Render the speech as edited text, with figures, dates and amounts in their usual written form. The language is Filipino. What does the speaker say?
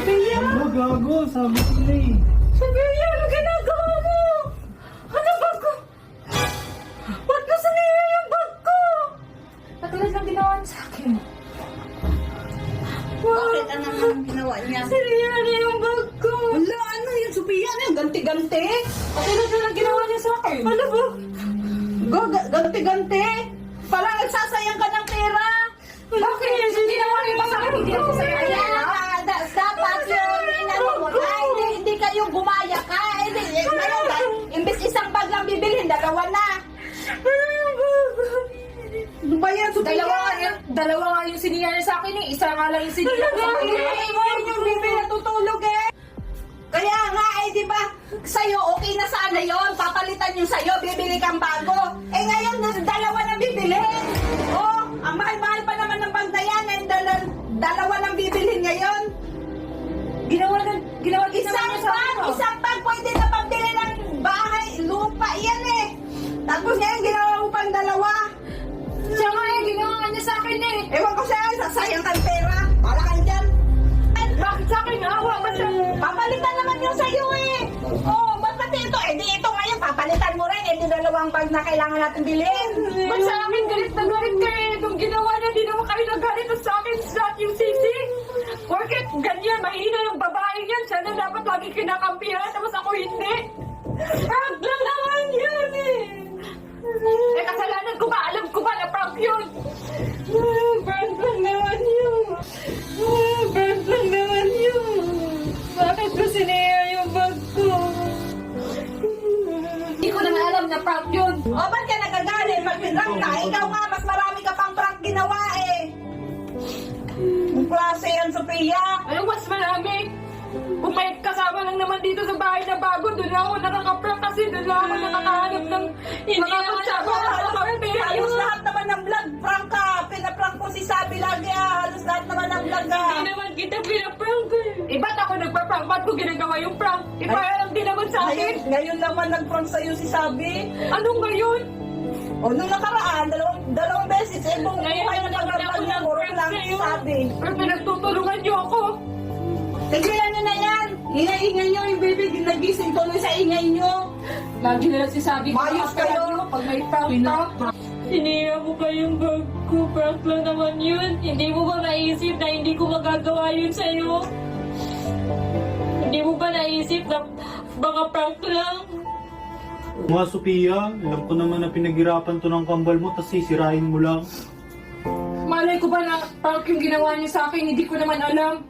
Sophia! Ano, gago? Sabi ko na eh. Sophia, ano ginagawa mo? Ano bag ko? Ba't mo sa niya yung bag ko? Katulad ng ginawa niya sa akin. Bakit ano naman ginawa niya? Sinira niya yung bag ko. Wala, ano yun, Sophia? Ano yung ganti-ganti? Katulad na ng ginawa niya sa akin. Ano ba? Ganti-ganti? Parang nagsasayang ka ng pera. Bakit? Ginawa niya ba sa akin? Hindi ako sa'yo. Kaya, dapat yun, inano mo ka, hindi kayo gumaya ka. Imbis isang bag lang bibilhin, dalawa na. Ano ba yan, Sophia? Dalawa nga yung sinira niya sa akin eh. Isa nga lang yung sinira niya sa akin. Iwan yung bibi natutulog eh. Kaya nga di ba, sa'yo okay na sana yon, papalitan yung sa'yo, bibili kang bago. Eh ngayon, dalawa na bibilhin. Oh, ang mahal-mahal pa naman ng bag na yan, eh, dalawa nang bibilhin ngayon. Ginawa Isang bag, pwede na pambili ng bahay, lupa, yan eh. Tapos ngayon, ginawa mo pang dalawa. Siya nga eh, ginawa niya sa akin eh. Ewan ko sa'yo, sasayang kang pera. Wala ka dyan. Bakit sa akin? Awa ba siya? Papalitan naman yung sa'yo eh. Oh, ba't pati ito? Eh di ito ngayon, papalitan mo rin. Eh di dalawang bag na kailangan natin bilhin. Ba't sa akin galit na galit ka eh? Nung ginawa niya, di naman kayo nagalit sa akin sa yung sisi. Porket ganyan, mahina yung babae niyan. Siya na dapat lagi kinakampihan, tapos ako hindi. Prank lang naman yun eh. Eh, kasalanan ko ba? Alam ko ba na prank yun? Prank lang naman yun. Prank lang naman yun. Bakit ko sinira yung bag ko? Hindi ko na alam na prank yun. O, ba't ka nagagalit? Mag-prank ka. Ikaw nga, mas marami ka pang prank ginawa eh. Ang klase yan, Sophia. Ano mas marami? Kung may kasama lang naman dito sa bahay na bago, doon lang ako nakaka-prank kasi doon lang ako nakakahanap ng makakasawa. Halos lahat naman ng vlog, prank ka. Pinaprank ko si Sabi lagi ah. Halos lahat naman ng vlog ah. Hindi naman kita pinaprank eh. Eh, ba't ako nagpa-prank? Ba't ko ginagawa yung prank? Eh, parang di naman sa akin. Ngayon naman nag-prank sa'yo si Sabi. Anong ngayon? O, nung nakaraan, dalawang beses, eh, kung Ngayon kayo naman ako nag-prank niya, puro nag-prank lang sa'yo. Sabi. Pero pinagtutulungan niyo ako. Tigilan nyo na yan! Ingay-ingay nyo yung baby, nagising tuloy sa ingay nyo. Lagi na lang sinasabi ko. Mayos kayo. Pag may prank. Sinira mo pa yung bag ko. Prank lang naman yun. Hindi mo ba naisip na hindi ko magagawa yun sa'yo? Hindi mo ba naisip na baka prank lang? Mga Sophia, alam ko naman na pinaghirapan to ng kambal mo, tas sisirain mo lang. Malay ko ba na prank yung ginawa niya sa akin? Hindi ko naman alam.